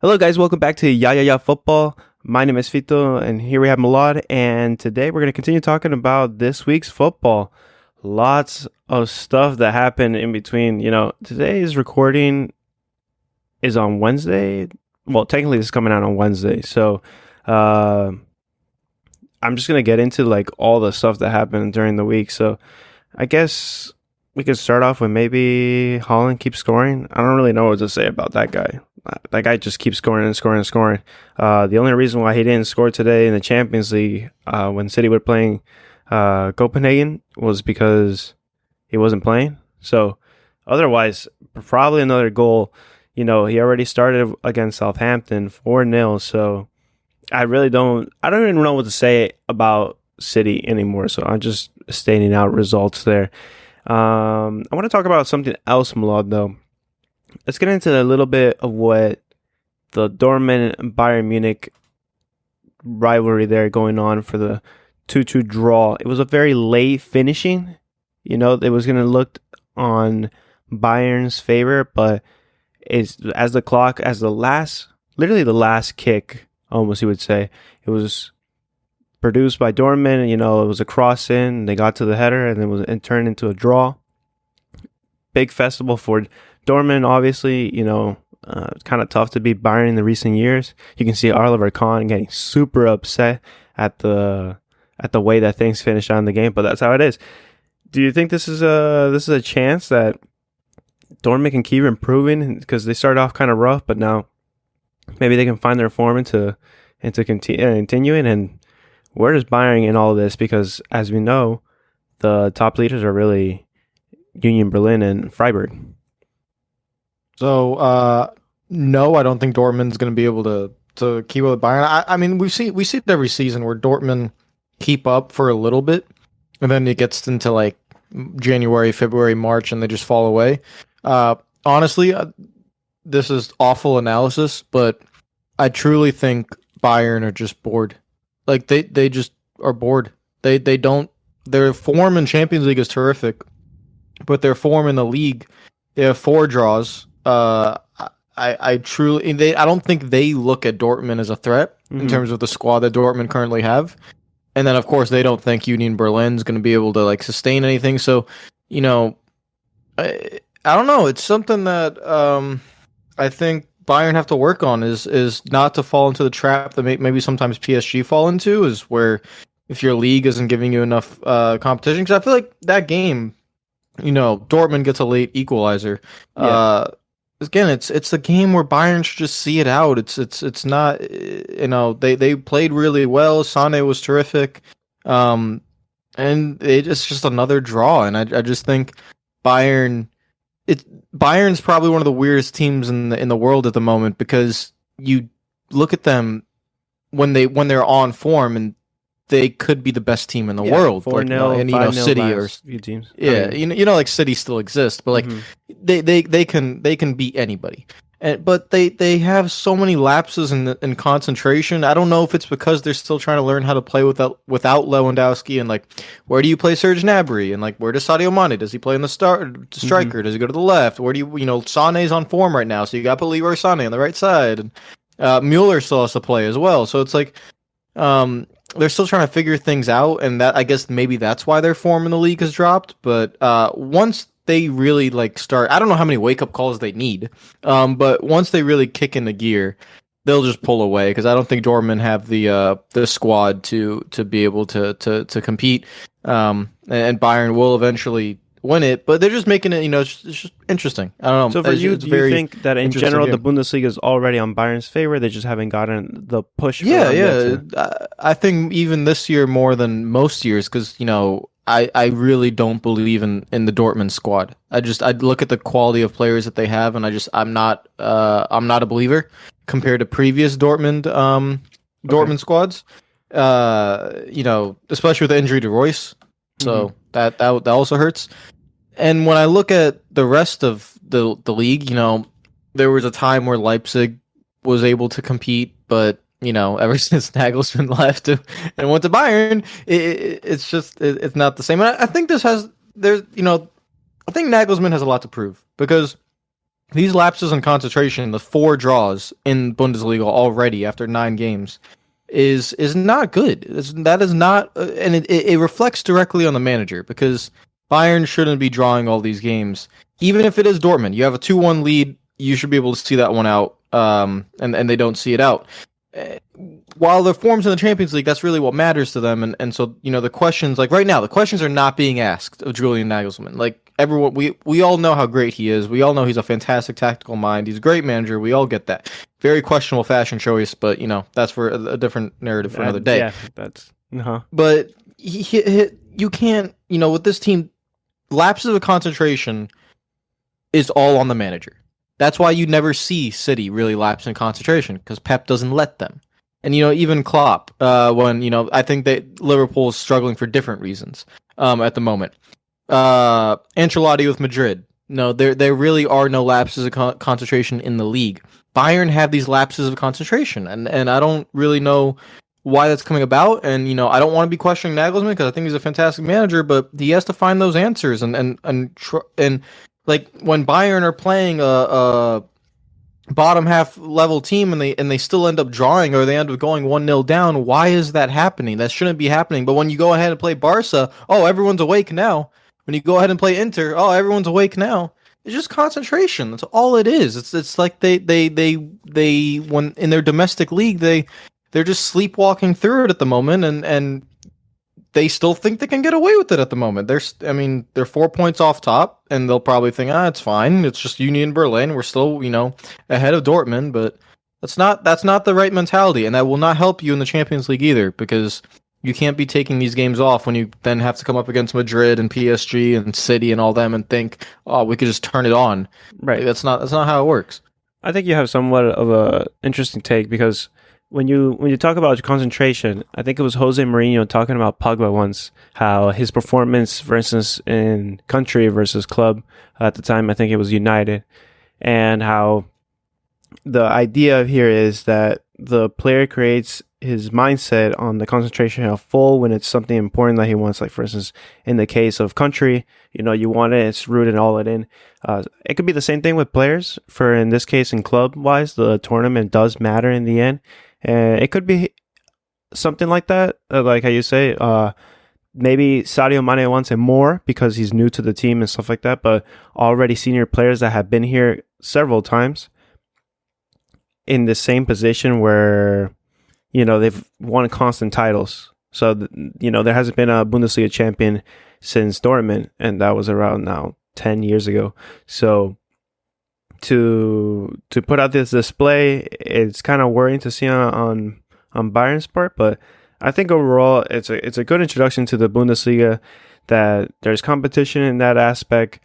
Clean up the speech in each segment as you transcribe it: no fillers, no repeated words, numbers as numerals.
Hello, guys. Welcome back to Ya Ya Ya Football. My name is Fito, and here we have Milad. And today we're going to continue talking about this week's football. Lots of stuff that happened in between. Today's recording is on Wednesday. Well, technically, this is coming out on Wednesday. So, uh, I'm just going to get into like all the stuff that happened during the week. So, I guess we could start off with maybe Holland keeps scoring. I don't really know what to say about that guy. That guy just keeps scoring and scoring and scoring. The only reason why he didn't score today in the Champions League when City were playing Copenhagen was because he wasn't playing. So otherwise, probably another goal. He already started against Southampton 4-0. So I don't even know what to say about City anymore. So I'm just stating out results there. I want to talk about something else, Milad, though. Let's get into a little bit of what the Dortmund and Bayern Munich rivalry there going on for the 2-2 draw. It was a very late finishing. It was going to look on Bayern's favor, but literally the last kick, almost you would say, it was produced by Dortmund. It was a cross in. They got to the header, and it turned into a draw. Big festival for Dortmund, obviously. Kind of tough to beat Bayern in the recent years. You can see Oliver Kahn getting super upset at the way that things finished out in the game, but that's how it is. Do you think this is a chance that Dortmund can keep improving, because they started off kind of rough, but now maybe they can find their form into continuing? And where does Bayern in all of this? Because as we know, the top leaders are really Union Berlin and Freiburg. So no, I don't think Dortmund's going to be able to keep up with Bayern. I mean, we see it every season where Dortmund keep up for a little bit, and then it gets into like January, February, March, and they just fall away. Honestly, this is awful analysis, but I truly think Bayern are just bored. Like they just are bored. They don't. Their form in Champions League is terrific, but their form in the league, they have 4 draws. I truly, I don't think they look at Dortmund as a threat in terms of the squad that Dortmund currently have. And then, of course, they don't think Union Berlin's going to be able to like sustain anything. So, I don't know. It's something that I think Bayern have to work on is not to fall into the trap that maybe sometimes PSG fall into, is where if your league isn't giving you enough competition. Because I feel like that game, Dortmund gets a late equalizer. Yeah. Again, it's a game where Bayern should just see it out. It's not, they played really well. Sane was terrific, and it's just another draw. And I just think Bayern, Bayern's probably one of the weirdest teams in the world at the moment, because you look at them when they're on form, and they could be the best team in the world, 4-0, and 5-0 City or last few teams. yeah, like City still exists, but like they can beat anybody. But they have so many lapses in concentration. I don't know if it's because they're still trying to learn how to play without Lewandowski, and like where do you play Serge Gnabry, and like where does Sadio Mane, does he play in the striker? Does he go to the left? Where do Sane's on form right now, so you got to put Leroy Sané on the right side, and Mueller still has to play as well. So it's like they're still trying to figure things out, and that, I guess, maybe that's why their form in the league has dropped. But once they really like start, I don't know how many wake up calls they need, but once they really kick into gear, they'll just pull away, because I don't think Dortmund have the squad to be able to compete. And Bayern will eventually win it, but they're just making it, it's just interesting. I don't know. So for you, do you think that in general the Bundesliga is already on Bayern's favor? They just haven't gotten the push. Yeah. I think even this year more than most years, because I really don't believe in the Dortmund squad. I look at the quality of players that they have, and I'm not a believer compared to previous Dortmund squads. Especially with the injury to Royce, so that also hurts. And when I look at the rest of the league, there was a time where Leipzig was able to compete, but ever since Nagelsmann left and went to Bayern, it's not the same. And I think I think Nagelsmann has a lot to prove, because these lapses in concentration, the 4 draws in Bundesliga already after 9 games, is not good. That is not, and it reflects directly on the manager because Bayern shouldn't be drawing all these games. Even if it is Dortmund, you have a 2-1 lead, you should be able to see that one out. And they don't see it out. Uh, While their forms in the Champions League, that's really what matters to them. And so the questions like right now, the questions are not being asked of Julian Nagelsmann. Like everyone, we all know how great he is. We all know he's a fantastic tactical mind. He's a great manager. We all get that. Very questionable fashion choice, but that's for a different narrative for another day. Yeah, that's But you can't, with this team, lapses of concentration is all on the manager. That's why you never see City really lapse in concentration because Pep doesn't let them. And even Klopp, when I think that Liverpool is struggling for different reasons at the moment. Ancelotti with Madrid. No, there really are no lapses of concentration in the league. Bayern have these lapses of concentration, and I don't really know why that's coming about. And I don't want to be questioning Nagelsmann because I think he's a fantastic manager, but he has to find those answers. And like when Bayern are playing a bottom half level team and they still end up drawing or they end up going 1-0 down, why is that happening? That shouldn't be happening. But when you go ahead and play Barca, oh, everyone's awake now. When you go ahead and play Inter, oh, everyone's awake now. It's just concentration. That's all it is. It's like they when in their domestic league they're just sleepwalking through it at the moment and they still think they can get away with it at the moment. They're 4 points off top, and they'll probably think, it's fine. It's just Union Berlin. We're still, ahead of Dortmund, but that's not the right mentality, and that will not help you in the Champions League either, because you can't be taking these games off when you then have to come up against Madrid and PSG and City and all them and think, oh, we could just turn it on. right. That's not how it works. I think you have somewhat of a interesting take because when you talk about concentration, I think it was Jose Mourinho talking about Pogba once, how his performance, for instance, in country versus club at the time, I think it was United, and how the idea here is that the player creates his mindset on the concentration of full when it's something important that he wants. Like, for instance, in the case of country, you want it, it's rooted all it in. It could be the same thing with players. For in this case, in club wise, the tournament does matter in the end. It could be something like that, like how you say, maybe Sadio Mane wants it more because he's new to the team and stuff like that, but already senior players that have been here several times in the same position where, they've won constant titles. So, there hasn't been a Bundesliga champion since Dortmund, and that was around now 10 years ago. So, to put out this display, it's kind of worrying to see on Bayern's part, but I think overall it's a good introduction to the Bundesliga, that there's competition in that aspect,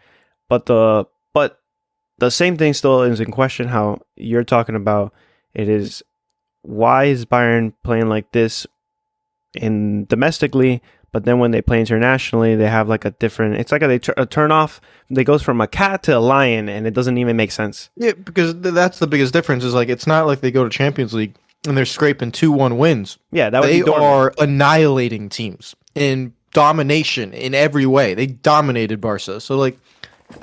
but the same thing still is in question. How you're talking about it is, why is Bayern playing like this in domestically, but then when they play internationally, they have like a different. It's like a turn off. They goes from a cat to a lion, and it doesn't even make sense. Yeah, because that's the biggest difference. Is like it's not like they go to Champions League and they're scraping 2-1 wins. Yeah, that would they be are annihilating teams in domination in every way. They dominated Barca. So like,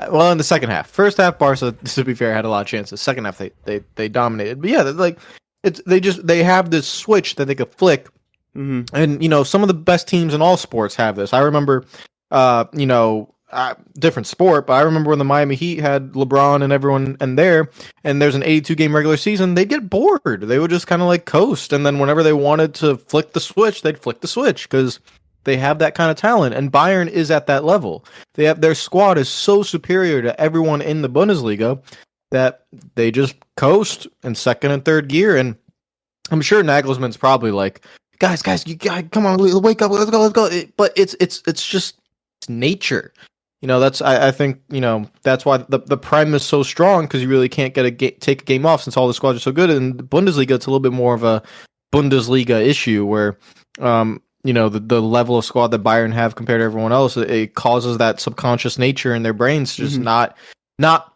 well, in the second half, first half Barca, to be fair, had a lot of chances. Second half they dominated. But yeah, like they have this switch that they could flick. Mm-hmm. And some of the best teams in all sports have this. I remember, different sport, but I remember when the Miami Heat had LeBron and everyone and there's an 82 game regular season, they'd get bored. They would just kind of like coast, and then whenever they wanted to flick the switch, they'd flick the switch because they have that kind of talent. And Bayern is at that level. Their squad is so superior to everyone in the Bundesliga that they just coast in second and third gear. And I'm sure Nagelsmann's probably like, guys, you guys, come on, wake up, let's go. But it's just nature. I think that's why the Prem is so strong, because you really can't take a game off since all the squads are so good. And the Bundesliga, it's a little bit more of a Bundesliga issue where the level of squad that Bayern have compared to everyone else, it causes that subconscious nature in their brains to just not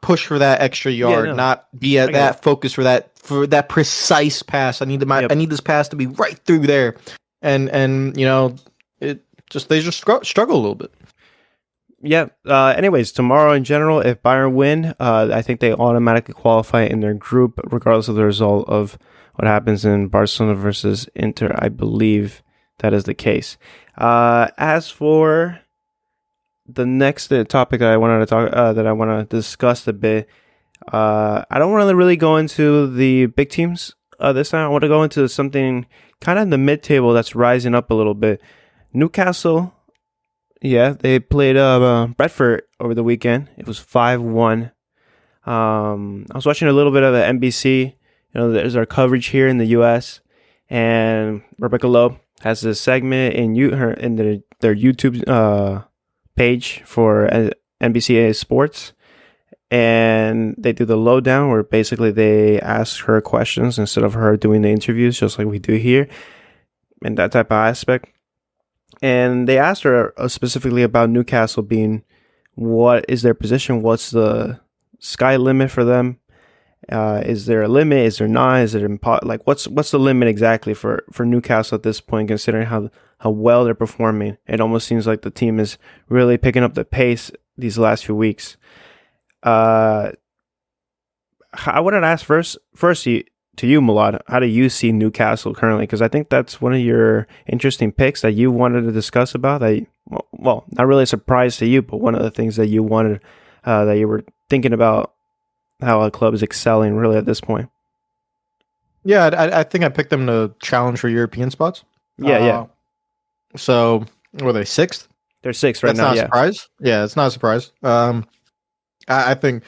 push for that extra yard, not be at that focus for that precise pass. I need this pass to be right through there, and they just struggle a little bit. Yeah. Anyways, tomorrow in general, if Bayern win, I think they automatically qualify in their group, regardless of the result of what happens in Barcelona versus Inter. I believe that is the case. As for the next topic that I wanted to that I want to discuss a bit, I don't want to really go into the big teams this time. I want to go into something kind of in the mid-table that's rising up a little bit. Newcastle. Yeah, they played Brentford over the weekend. It was 5-1. I was watching a little bit of the NBC. There's our coverage here in the U.S. and Rebecca Lowe has a segment in their YouTube page for NBC Sports, and they do the lowdown where basically they ask her questions instead of her doing the interviews, just like we do here, and that type of aspect. And they asked her specifically about Newcastle being, what is their position? What's the sky limit for them? Is there a limit? Is there not? Is it what's the limit exactly for Newcastle at this point, considering how well they're performing? It almost seems like the team is really picking up the pace these last few weeks. I wanted to ask first to you, Milad, how do you see Newcastle currently? Because I think that's one of your interesting picks that you wanted to discuss about. Well, not really a surprise to you, but one of the things that you wanted, that you were thinking about how a club is excelling really at this point. Yeah, I think I picked them to challenge for European spots. Yeah. So were they sixth? They're sixth right That's now. not a surprise. Yeah, it's not a surprise. I think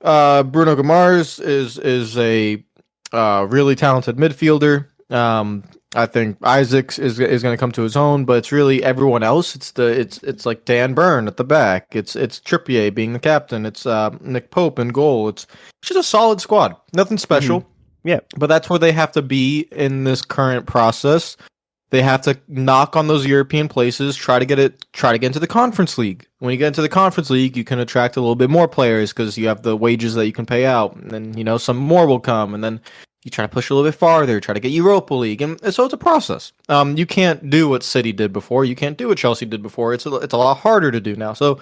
Bruno Guimaraes is a really talented midfielder. I think Isaacs is going to come to his own, but it's really everyone else. It's like Dan Burn at the back. It's Trippier being the captain. It's Nick Pope in goal. It's just a solid squad. Nothing special. Mm-hmm. Yeah, but that's where they have to be in this current process. They have to knock on those European places, try to get into the Conference League. When you get into the Conference League, you can attract a little bit more players because you have the wages that you can pay out, and then some more will come, and then you try to push a little bit farther, try to get Europa League, and so it's a process. You can't do what City did before. You can't do what Chelsea did before. It's a lot harder to do now. So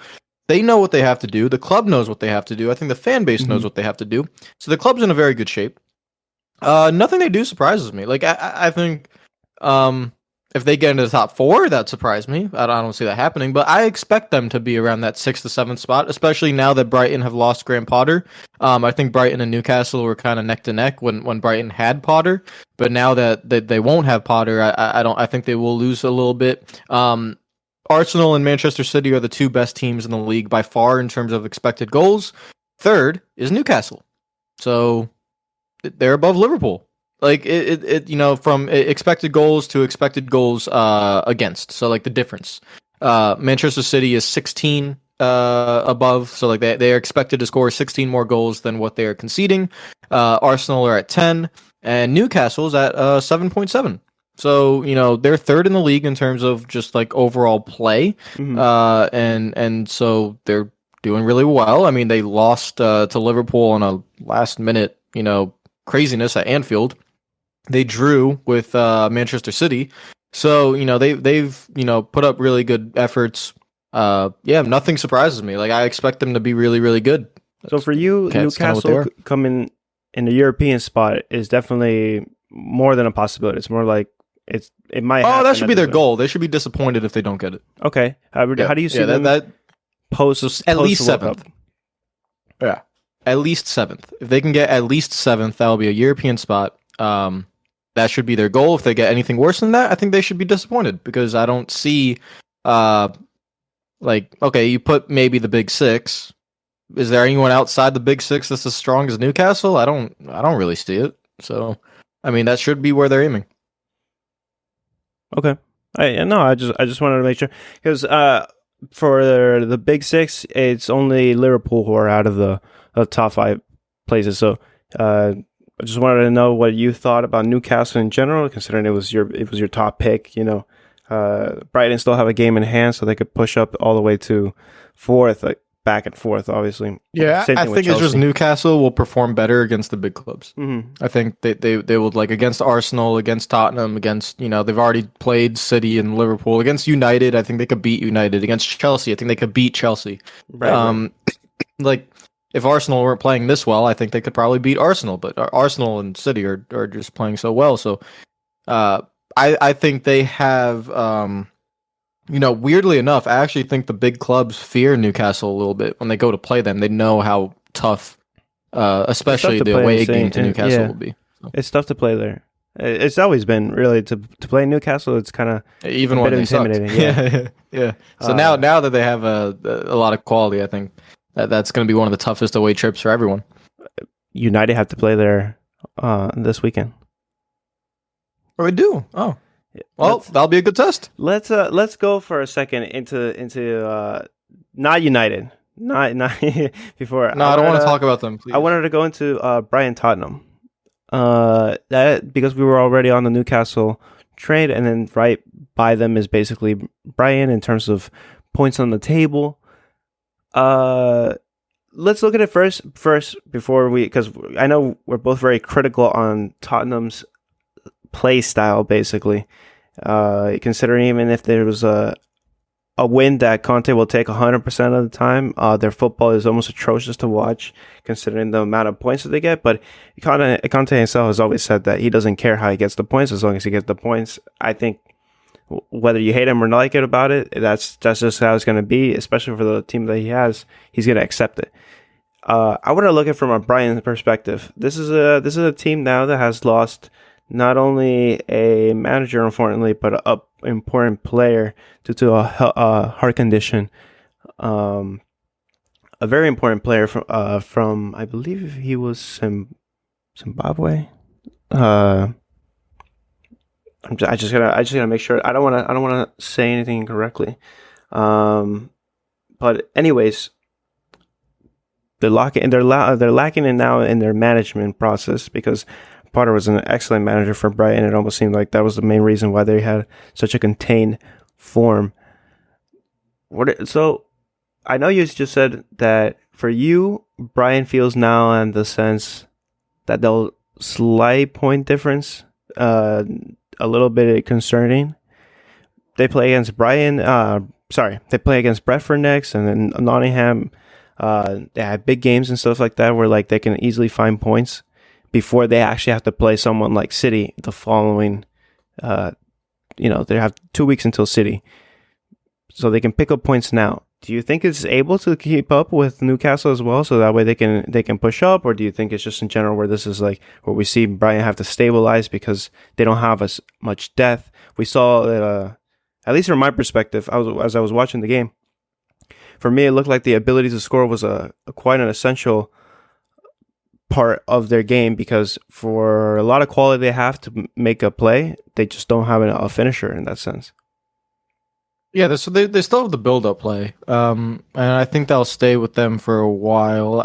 they know what they have to do. The club knows what they have to do. I think the fan base knows what they have to do. So the club's in a very good shape. Nothing they do surprises me. Like I think if they get into the top four, that surprised me. I don't see that happening, but I expect them to be around that 6th to 7th spot, especially now that Brighton have lost Graham Potter. I think Brighton and Newcastle were kind of neck to neck when Brighton had Potter, but now that they won't have Potter, I think they will lose a little bit. Arsenal and Manchester City are the two best teams in the league by far in terms of expected goals. Third is Newcastle, so they're above Liverpool. Like from expected goals to expected goals against. So like the difference. Manchester City is 16 above. So like they are expected to score 16 more goals than what they are conceding. Arsenal are at 10, and Newcastle is at 7.7. So they're third in the league in terms of just like overall play. And so they're doing really well. I mean, they lost to Liverpool on a last minute craziness at Anfield. They drew with Manchester City, so they've put up really good efforts. Nothing surprises me. Like I expect them to be really, really good. So for you, Newcastle coming in the European spot is definitely more than a possibility. It's more like it might. Oh, that should be their goal. They should be disappointed if they don't get it. Okay, how do you see them that post at least 7th? Yeah, at least 7th. If they can get at least 7th, that will be a European spot. That should be their goal. If they get anything worse than that, I think they should be disappointed because I don't see, okay, you put maybe the big six. Is there anyone outside the big six that's as strong as Newcastle? I don't really see it. So, I mean, that should be where they're aiming. Okay, I just wanted to make sure because for the big six, it's only Liverpool who are out of the top 5 places. So, I just wanted to know what you thought about Newcastle in general, considering it was your top pick. Brighton still have a game in hand, so they could push up all the way to 4th, like back and forth. Obviously, Yeah, same I thing with think it's just Chelsea. Newcastle will perform better against the big clubs. Hmm. I think they would like against Arsenal, against Tottenham, against they've already played City and Liverpool against United. I think they could beat United against Chelsea. I think they could beat Chelsea. Right, right. Like if Arsenal weren't playing this well, I think they could probably beat Arsenal. But Arsenal and City are just playing so well. So uh, I think they have weirdly enough, I actually think the big clubs fear Newcastle a little bit when they go to play them. They know how tough, It's tough especially to the play in away Saint. game to Newcastle Yeah, will be. So, it's tough to play there. It's always been really to play Newcastle. It's kind of a even bit when they sucked. intimidating. Yeah. Yeah, yeah. So Uh, now that they have a lot of quality, I think that's going to be one of the toughest away trips for everyone. United have to play there this weekend. Or we do. Oh, Yeah, well, that'll be a good test. let's go for a second into not United, not before. No, I don't want to talk about them, I please. wanted to go into Brian Tottenham. That because we were already on the Newcastle trade, and then right by them is basically Brian in terms of points on the table. Uh, let's look at it first before we, because I know we're both very critical on Tottenham's play style, basically. Considering even if there was a win that Conte will take 100% of the time, their football is almost atrocious to watch, considering the amount of points that they get. But Conte himself has always said that he doesn't care how he gets the points as long as he gets the points. I think whether you hate him or like it about it, that's just how it's going to be, especially for the team that he has. He's going to accept it. I want to look at it from a Brian perspective. This is a team now that has lost not only a manager, unfortunately, but a important player due to a heart condition. A very important player from I believe he was Zimbabwe. Uh, I just gotta make sure. I don't wanna say anything incorrectly. But anyways, they're lacking in now in their management process because Potter was an excellent manager for Brighton. It almost seemed like that was the main reason why they had such a contained form. So I know you just said that for you, Brian feels now in the sense that they'll slight point difference, a little bit concerning. They play against they play against Brentford next, and then Nottingham. They have big games and stuff like that where like they can easily find points before they actually have to play someone like City the following. They have 2 weeks until City, so they can pick up points now. Do you think it's able to keep up with Newcastle as well, so that way they can push up, or do you think it's just in general where this is like where we see Brighton have to stabilize because they don't have as much depth? We saw that, at least from my perspective, as I was watching the game. For me, it looked like the ability to score was a quite an essential part of their game because for a lot of quality they have to make a play, they just don't have a finisher in that sense. Yeah, so they still have the build up play, and I think that'll stay with them for a while.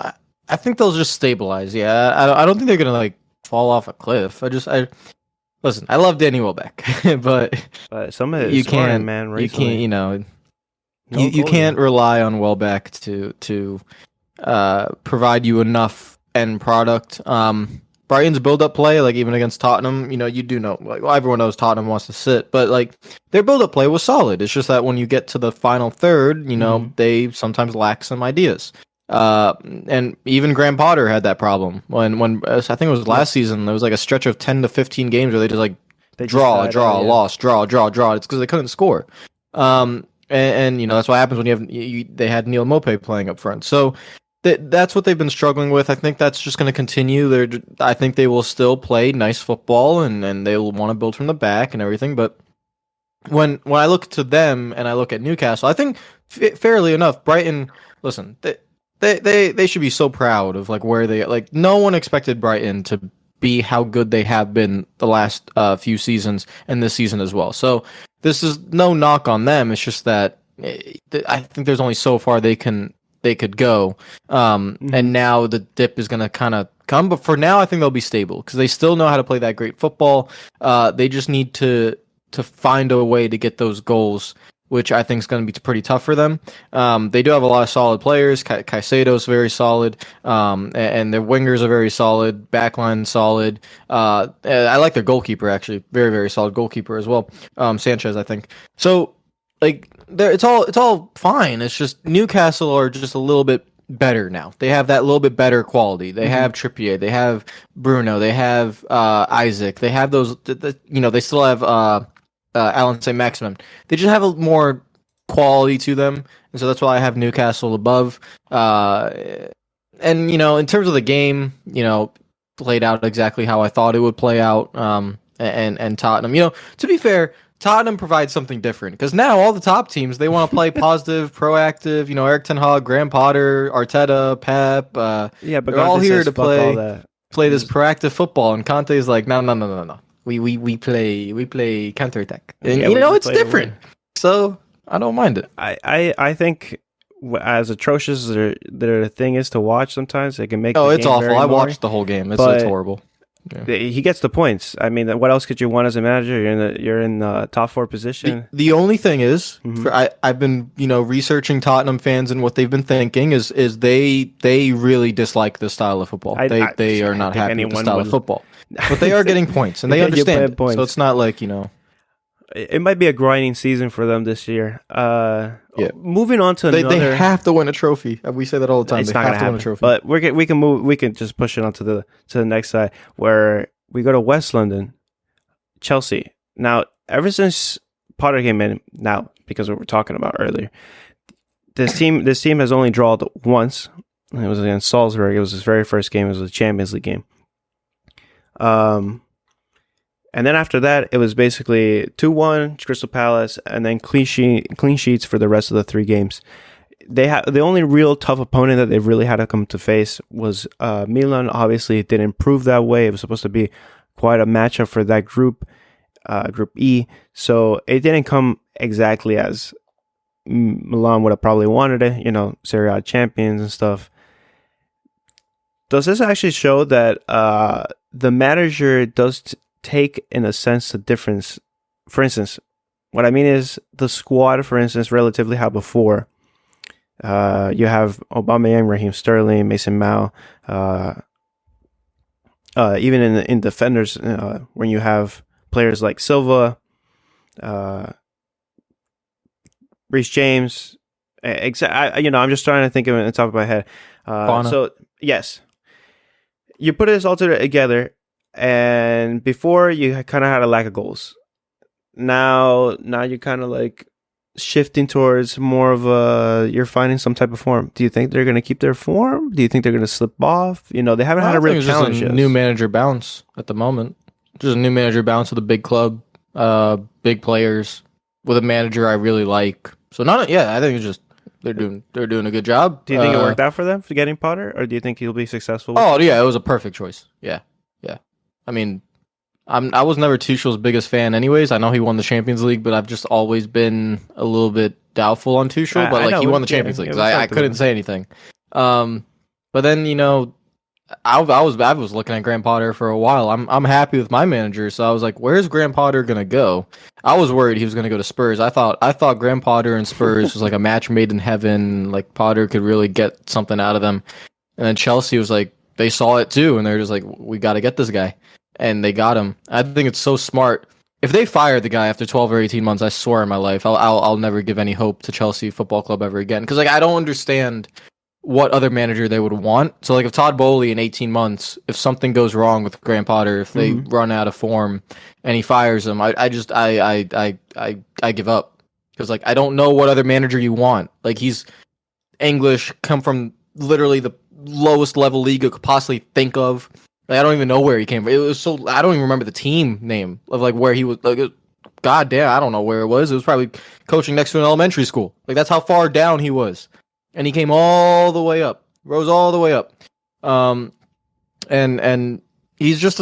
I think they'll just stabilize. Yeah, I don't think they're gonna like fall off a cliff. I listen. I love Danny Welbeck, but But some of you his scoring, can't man, you can't recently, no you goalie. can't rely on Welbeck to provide you enough end product. Brighton's build-up play, like even against Tottenham, you do know, like well, everyone knows Tottenham wants to sit, but like their build-up play was solid. It's just that when you get to the final third, Mhm. they sometimes lack some ideas. And even Graham Potter had that problem when I think it was Yep. last season. There was like a stretch of 10 to 15 games where they just like They just draw, died out, draw, yeah. loss, draw, draw, draw. It's because they couldn't score. And that's what happens when they had Neil Mope playing up front. So that's what they've been struggling with. I think that's just going to continue. I think they will still play nice football and they'll want to build from the back and everything. But when I look to them and I look at Newcastle, I think fairly enough, Brighton. Listen, they should be so proud of like where they like. No one expected Brighton to be how good they have been the last few seasons and this season as well. So this is no knock on them. It's just that I think there's only so far they could go. And now the dip is going to kind of come. But for now, I think they'll be stable because they still know how to play that great football. They just need to find a way to get those goals which I think is going to be pretty tough for them. They do have a lot of solid players. Caicedo's very solid, and their wingers are very solid. Backline solid. I like their goalkeeper actually, very very solid goalkeeper as well. Sanchez, I think. So like, it's all fine. It's just Newcastle are just a little bit better now. They have that little bit better quality. They have Trippier. They have Bruno. They have Isaac. They have those. They still have Alan St. Maximin. They just have a more quality to them, and so that's why I have Newcastle above. And in terms of the game, played out exactly how I thought it would play out. And Tottenham, to be fair, Tottenham provides something different because now all the top teams, they want to play positive, proactive. Eric Ten Hag, Graham Potter, Arteta, Pep. Yeah, but they're all Conte here says, to "Fuck all that." play this proactive football, and Conte is like, no, no, no, no, no. We play counterattack, and Yeah, we it's play to different. win. So I don't mind it. I think as atrocious as their thing is to watch, sometimes it can make. Oh, the it's game awful. very I boring. watched the whole game. It's But horrible. Yeah. He gets the points. I mean, what else could you want as a manager? You're in the top 4 position. The only thing is, Mhm. I've been researching Tottenham fans and what they've been thinking is they really dislike this style of football. They are not think happy with the anyone style would. of football, but they are getting points and they Yeah, you understand get it. points. So it's not like It might be a grinding season for them this year. Yeah. Moving on to they another. have to win a trophy. We say that all the time. It's They not have gonna to win happen. a trophy. But we can just push it on to the next side where we go to West London, Chelsea. Now, ever since Potter came in, now because of what we're talking about earlier, this team has only drawn once. It was against Salzburg. It was his very first game. It was a Champions League game. And then after that, it was basically 2-1 Crystal Palace, and then clean sheets for the rest of the 3 games. The only real tough opponent that they really had to come to face was Milan. Obviously, it didn't prove that way. It was supposed to be quite a matchup for that group, Group E. So it didn't come exactly as Milan would have probably wanted it. Serie A champions and stuff. Does this actually show that the manager does take, in a sense, the difference? For instance, what I mean is the squad, for instance, relatively how before. You have Aubameyang, Raheem Sterling, Mason Mount. Even in defenders, when you have players like Silva, Reece James. I'm just trying to think of it on the top of my head. So yes, you put this all together, and before you kind of had a lack of goals. Now you're kind of like shifting towards more of you're finding some type of form. Do you think they're going to keep their form? Do you think they're going to slip off? They haven't had a real challenge yet. New manager bounce at the moment. Just a new manager bounce with a big club, big players, with a manager I really like. So I think it's just they're doing a good job. Do you think it worked out for them for getting Potter, or do you think he'll be successful? Yeah, it was a perfect choice. Yeah. I mean, I was never Tuchel's biggest fan, anyways. I know he won the Champions League, but I've just always been a little bit doubtful on Tuchel. But he won the Champions League, so I couldn't say anything. But then I was looking at Graham Potter for a while. I'm happy with my manager, so I was like, where's Graham Potter gonna go? I was worried he was gonna go to Spurs. I thought Graham Potter and Spurs was like a match made in heaven. Like Potter could really get something out of them. And then Chelsea was like, they saw it too, and they're just like, we got to get this guy. And they got him. I think it's so smart. If they fire the guy after 12 or 18 months, I swear in my life, I'll never give any hope to Chelsea Football Club ever again. Because I don't understand what other manager they would want. So if Todd Bowley in 18 months, if something goes wrong with Graham Potter, if they run out of form and he fires him, I give up. Because I don't know what other manager you want. He's English, come from literally the lowest level league you could possibly think of. I don't even know where he came from. It was so I don't even remember the team name of where he was. God damn, I don't know where it was. It was probably coaching next to an elementary school. That's how far down he was, and he came all the way up, rose all the way up. And he's just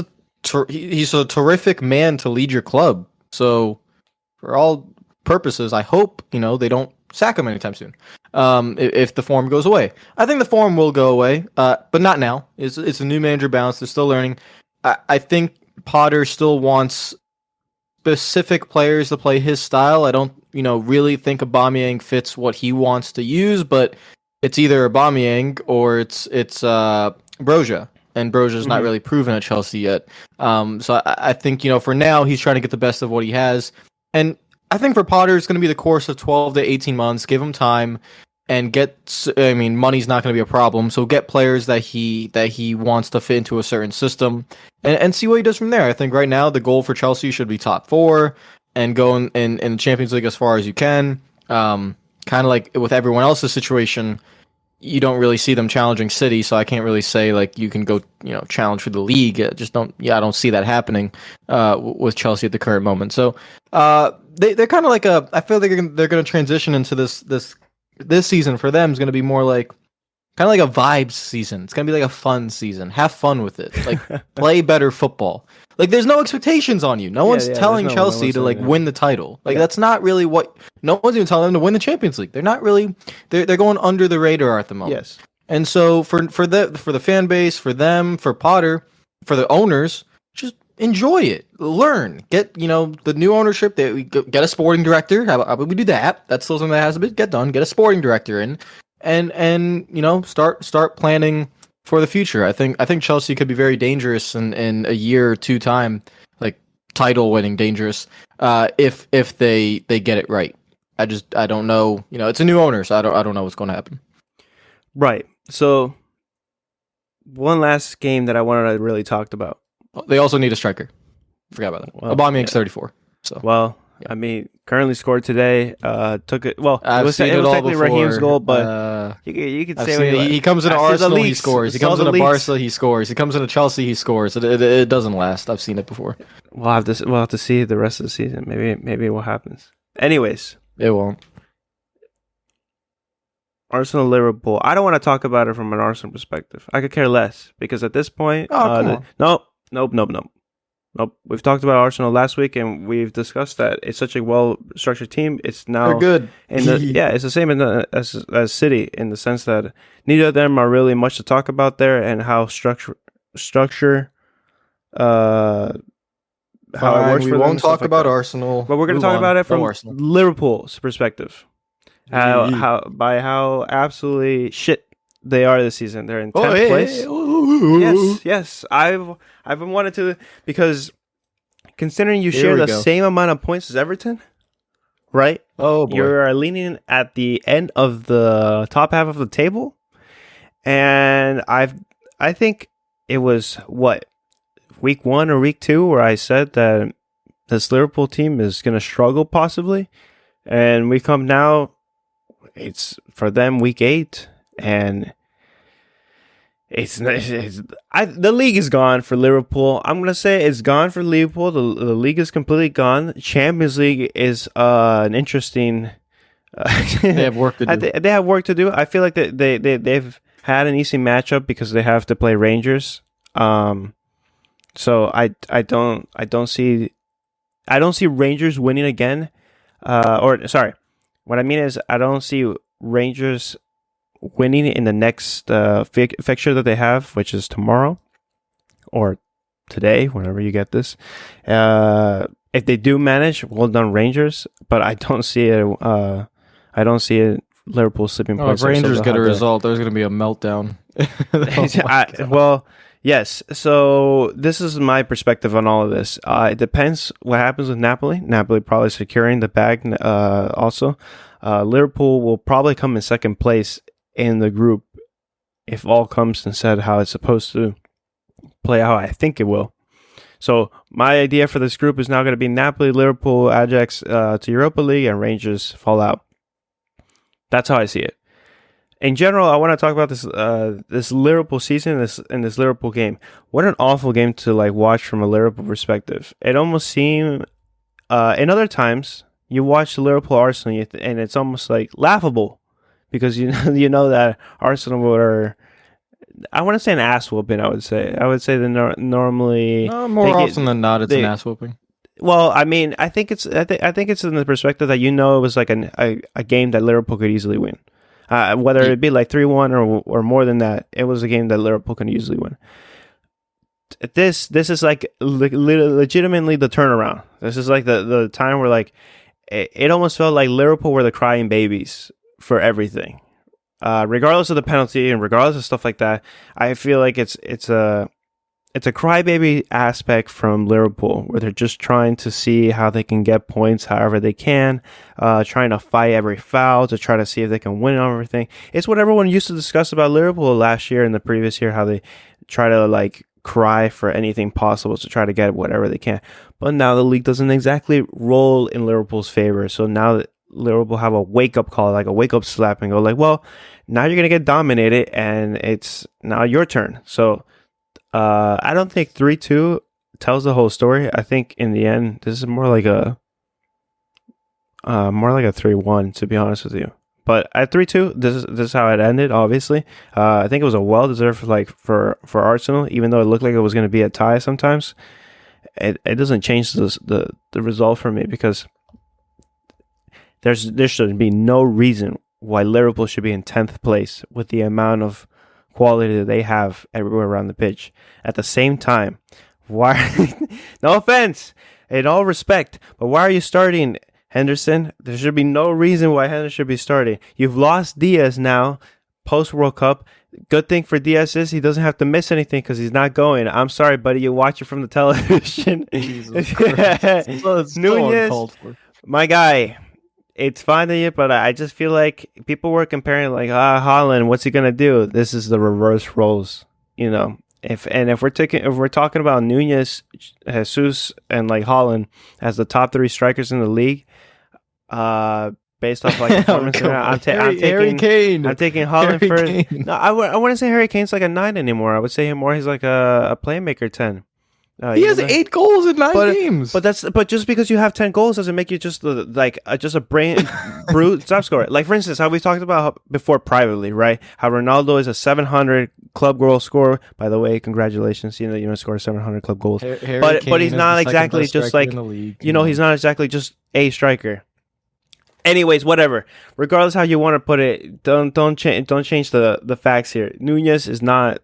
he's a terrific man to lead your club. So for all purposes, I hope they don't sack him anytime soon. If the form goes away, I think the form will go away, but not now. It's a new manager bounce. They're still learning. I think Potter still wants specific players to play his style. I don't, really think Aubameyang fits what he wants to use, but it's either Aubameyang or it's Broja, and Broja's not Mhm. really proven at Chelsea yet. So I think for now he's trying to get the best of what he has, and I think for Potter it's going to be the course of 12 to 18 months. Give him time and get. I mean, money's not going to be a problem, so get players that he wants to fit into a certain system, and see what he does from there. I think right now the goal for Chelsea should be top four and go in the Champions League as far as you can. Kind of like with everyone else's situation, you don't really see them challenging City, so I can't really say like you can go challenge for the league. I don't see that happening with Chelsea at the current moment. So they're kind of like I feel like they're gonna transition into this season for them is gonna be more like kind of like a vibes season. It's gonna be like a fun season. Have fun with it. Like play better football. Like there's no expectations on you. No one's telling Chelsea to like win the title. Like that's not really what. No one's even telling them to win the Champions League. They're not really. They're going under the radar at the moment. Yes. And so for the fan base, for them, for Potter, for the owners, just enjoy it. Learn. Get the new ownership. That we get a sporting director. How about we do that? That's still something that has to get done. Get a sporting director in. And start planning for the future. I think Chelsea could be very dangerous in a year or two time, like title winning dangerous, if they get it right. I don't know. It's a new owner, so I don't know what's going to happen. Right. So one last game that I wanted to really talk about. They also need a striker. Forgot about that. Well, Aubameyang's 34. So I mean, currently scored today. Took it. Well, I've it was seen it all technically before. Raheem's goal, but you could say he comes into Arsenal, he scores. He comes into Barca, he scores. He comes into Chelsea, he scores. It doesn't last. I've seen it before. We'll have to see the rest of the season. Maybe what happens. Anyways, it won't. Arsenal Liverpool. I don't want to talk about it from an Arsenal perspective. I could care less because at this point, nope. We've talked about Arsenal last week, and we've discussed that it's such a well-structured team. It's now they're good. It's the same as City in the sense that neither of them are really much to talk about there, and how structure how it works. We won't talk about Arsenal, but we're going to talk about it from Liverpool's perspective. How absolutely shit they are this season. They're in 10th place. Yes. I've been wanting to, because considering you share the same amount of points as Everton, right? Oh boy. You're leaning at the end of the top half of the table, and I think it was week 1 or week 2 where I said that this Liverpool team is going to struggle possibly, and we come now. It's for them week 8, and the league is gone for Liverpool. I'm gonna say it's gone for Liverpool. The league is completely gone. Champions League is an interesting. They have work to do. They have work to do. I feel like they've had an easy matchup because they have to play Rangers. So I don't see Rangers winning again. Or sorry. What I mean is, I don't see Rangers winning in the next fixture that they have, which is tomorrow or today, whenever you get this. If they do manage, well done, Rangers. But I don't see it. I don't see it. Liverpool slipping points. If Rangers get a result, there's going to be a meltdown. Well, yes. So this is my perspective on all of this. It depends what happens with Napoli. Napoli probably securing the bag. Also, Liverpool will probably come in second place in the group if all comes and said how it's supposed to play out. I think it will. So my idea for this group is now going to be Napoli, Liverpool, Ajax to Europa League, and Rangers fall out. That's how I see it. In general, I want to talk about this Liverpool season, this Liverpool game. What an awful game to watch from a Liverpool perspective. It almost seemed in other times you watch the Liverpool Arsenal and it's almost laughable because you know that Arsenal were, I want to say, an ass whooping. I would say that normally more often than not it's an ass whooping. Well, I mean, I think it's in the perspective that it was like a game that Liverpool could easily win. Whether it be 3-1 or more than that, it was a game that Liverpool can easily win. this is like legitimately the turnaround. This is like the time where like it almost felt like Liverpool were the crying babies for everything. Regardless of the penalty and regardless of stuff like that, I feel like it's a crybaby aspect from Liverpool where they're just trying to see how they can get points however they can, trying to fight every foul to try to see if they can win everything. It's what everyone used to discuss about Liverpool last year and the previous year, how they try to like cry for anything possible to try to get whatever they can. But now the league doesn't exactly roll in Liverpool's favor. So now that Liverpool have a wake up call, like a wake up slap, and go like, well, now you're gonna get dominated, and it's now your turn. So I don't think 3-2 tells the whole story. I think in the end, this is more like a 3-1, to be honest with you. But at 3-2, this is how it ended. Obviously, I think it was a well deserved like for Arsenal, even though it looked like it was going to be a tie. Sometimes it doesn't change the result for me, because there should be no reason why Liverpool should be in 10th place with the amount of quality that they have everywhere around the pitch. At the same time, why? No offense, in all respect, but why are you starting Henderson? There should be no reason why Henderson should be starting. You've lost Diaz now, post World Cup. Good thing for Diaz is he doesn't have to miss anything because he's not going. I'm sorry, buddy. You watch it from the television. Jesus Christ. It's Nunez, my guy. It's fine to you, but I just feel like people were comparing like, Haaland, what's he gonna do? This is the reverse roles, you know. If we're talking about Nunez, Jesus, and like Haaland as the top 3 strikers in the league, based off like performance, I'm taking Haaland Harry first. Kane. No, I wouldn't say Harry Kane's like a 9 anymore. I would say he's like a playmaker 10. He has 8 goals in 9 games. But just because you have 10 goals doesn't make you just just a brain brute top scorer. Like for instance, how we talked about before privately, right? How Ronaldo is a 700 club goal scorer. By the way, congratulations! You know you scored 700 club goals. But he's not exactly just like he's not exactly just a striker. Anyways, whatever. Regardless how you want to put it, don't change the facts here. Nunez is not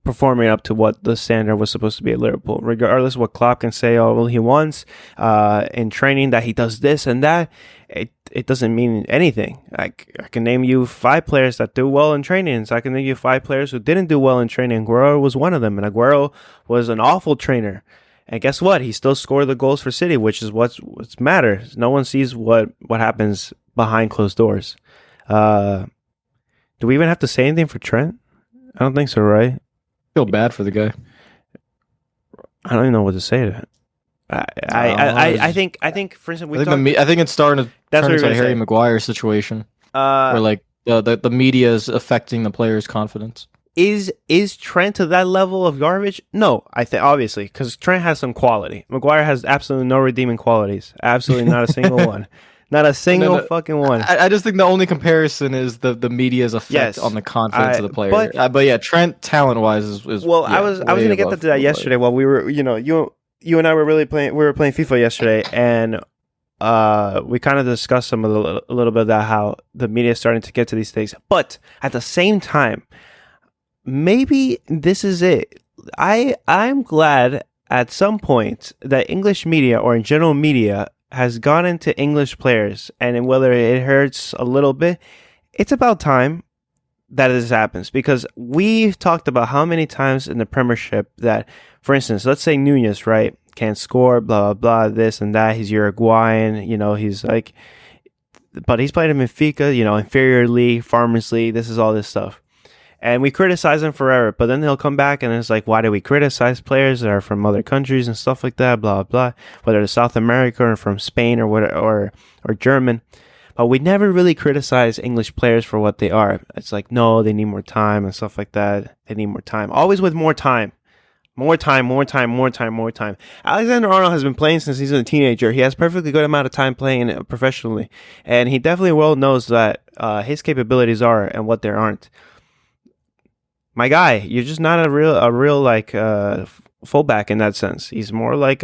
performing up to what the standard was supposed to be at Liverpool. Regardless of what Klopp can say all he wants in training that he does this and that, it doesn't mean anything. I can name you 5 players that do well in training, so I can name you 5 players who didn't do well in training. Aguero was one of them, and Aguero was an awful trainer. And guess what? He still scored the goals for City, which is what matters. No one sees what happens behind closed doors. Do we even have to say anything for Trent? I don't think so, right? Feel bad for the guy. I don't even know what to say to that. I think for instance I think it's starting to turn into a Harry Maguire situation, where like the media is affecting the players' confidence. Is Trent to that level of garbage? No, I think obviously because Trent has some quality. Maguire has absolutely no redeeming qualities. Absolutely not a single one. Not a single fucking one. I just think the only comparison is the media's effect on the confidence of the player. But yeah, Trent talent wise is well. I was gonna get to that yesterday while we were you and I were playing FIFA yesterday, and we kind of discussed a little bit about how the media is starting to get to these things. But at the same time, maybe this is it. I'm glad at some point that English media or in general media has gone into English players, and whether it hurts a little bit, it's about time that this happens, because we've talked about how many times in the Premiership that, for instance, let's say Nunez, right, can't score, blah, blah, blah, this and that, he's Uruguayan, he's like, but he's played in Benfica, inferior league, Farmers League, this is all this stuff. And we criticize him forever, but then he'll come back and it's like, why do we criticize players that are from other countries and stuff like that, blah, blah, whether it's South America or from Spain or German. But we never really criticize English players for what they are. It's like, no, they need more time and stuff like that. They need more time. Always with more time. More time. Alexander Arnold has been playing since he's a teenager. He has perfectly good amount of time playing professionally. And he definitely well knows that his capabilities are and what there aren't. My guy, you're just not a real like fullback in that sense. He's more like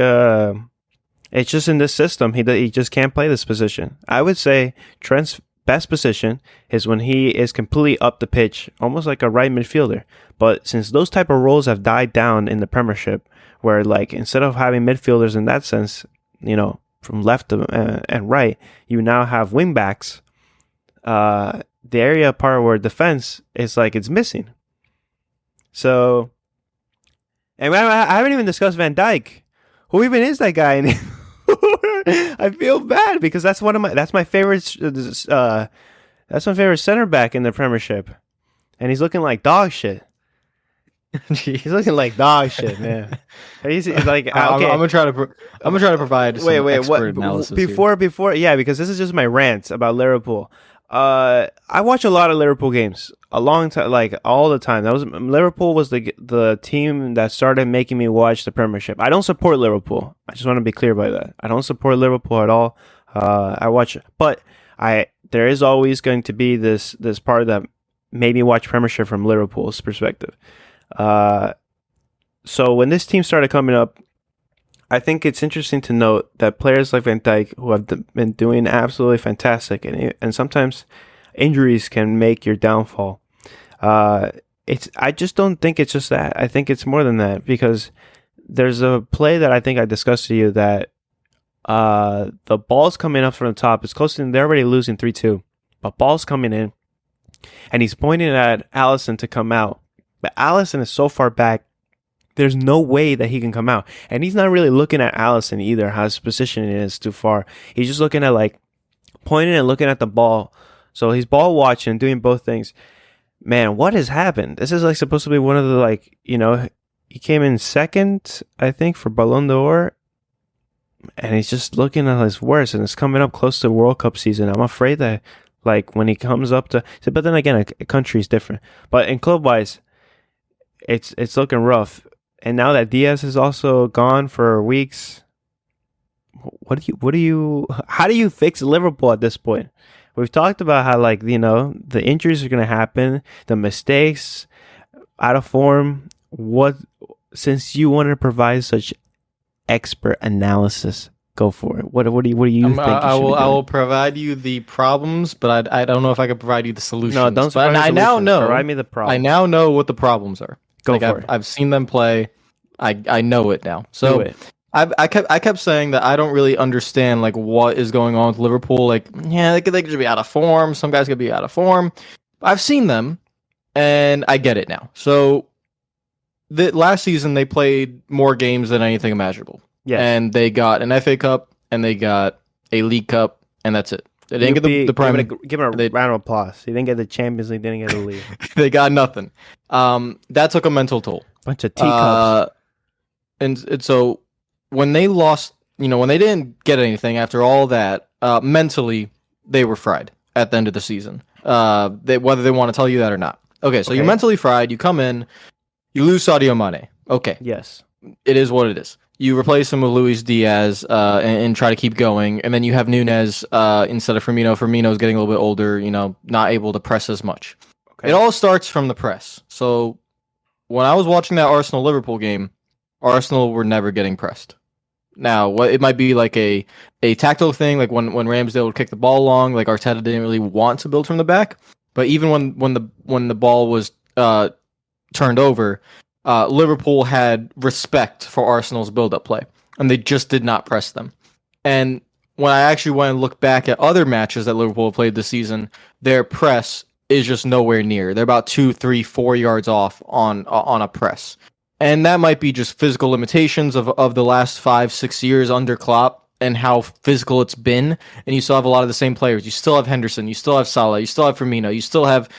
it's just in this system. He just can't play this position. I would say Trent's best position is when he is completely up the pitch, almost like a right midfielder. But since those type of roles have died down in the Premiership, where like instead of having midfielders in that sense, from left to, and right, you now have wing backs. The area part where defense is like it's missing. So, and I haven't even discussed Van Dijk. Who even is that guy? I feel bad because that's my favorite. That's my favorite center back in the Premiership, and he's looking like dog shit. He's looking like dog shit, man. He's like okay. I'm gonna try to provide some expert analysis before, yeah, because this is just my rant about Liverpool. I watch a lot of Liverpool games, a long time, like all the time. Liverpool was the team that started making me watch the Premiership. I don't support Liverpool. I just want to be clear by that. I don't support Liverpool at all. I watch, but there is always going to be this part that made me watch Premiership from Liverpool's perspective. So when this team started coming up, I think it's interesting to note that players like Van Dijk, who have been doing absolutely fantastic, and sometimes injuries can make your downfall. I just don't think it's just that. I think it's more than that, because there's a play that I think I discussed to you that the ball's coming up from the top. It's close to, they're already losing 3-2, but ball's coming in, and he's pointing at Alisson to come out. But Alisson is so far back, there's no way that he can come out. And he's not really looking at Alisson either, how his positioning is too far. He's just looking at, like, pointing and looking at the ball. So he's ball watching, doing both things. Man, what has happened? This is, like, supposed to be one of the, like, he came in second, I think, for Ballon d'Or. And he's just looking at his worst, and it's coming up close to World Cup season. I'm afraid that, like, when he comes up to... But then again, a country is different. But in club-wise, it's looking rough. And now that Diaz is also gone for weeks, how do you fix Liverpool at this point? We've talked about how, like, the injuries are going to happen, the mistakes, out of form. Since you want to provide such expert analysis, go for it. What do you think? I will provide you the problems, but I don't know if I can provide you the solutions. No, don't. But I now know. Provide me the problems. I now know what the problems are. Go for it. I've seen them play. I know it now. So I kept saying that I don't really understand, like, what is going on with Liverpool. Like, yeah, they could just be out of form. Some guys could be out of form. I've seen them, and I get it now. So last season they played more games than anything imaginable. Yes. And they got an FA Cup and they got a League Cup, and that's it. They didn't get the Premier. Give him a round of applause. He didn't get the Champions League. Didn't get the league. They got nothing. That took a mental toll. Bunch of teacups. And so when they lost, when they didn't get anything after all that, mentally they were fried at the end of the season. Whether they want to tell you that or not. Okay, so you're mentally fried. You come in, you lose Sadio Mane. Okay. Yes. It is what it is. You replace him with Luis Diaz and try to keep going, and then you have Nunez instead of Firmino. Firmino's getting a little bit older, not able to press as much. Okay. It all starts from the press. So when I was watching that Arsenal-Liverpool game, Arsenal were never getting pressed. Now, it might be like a tactical thing, like when Ramsdale would kick the ball long, like Arteta didn't really want to build from the back. But even when the ball was turned over, Liverpool had respect for Arsenal's build-up play, and they just did not press them. And when I actually went and looked back at other matches that Liverpool played this season, their press is just nowhere near. They're about 2, 3, 4 yards off on a press. And that might be just physical limitations of the last 5, 6 years under Klopp and how physical it's been. And you still have a lot of the same players. You still have Henderson. You still have Salah. You still have Firmino. You still have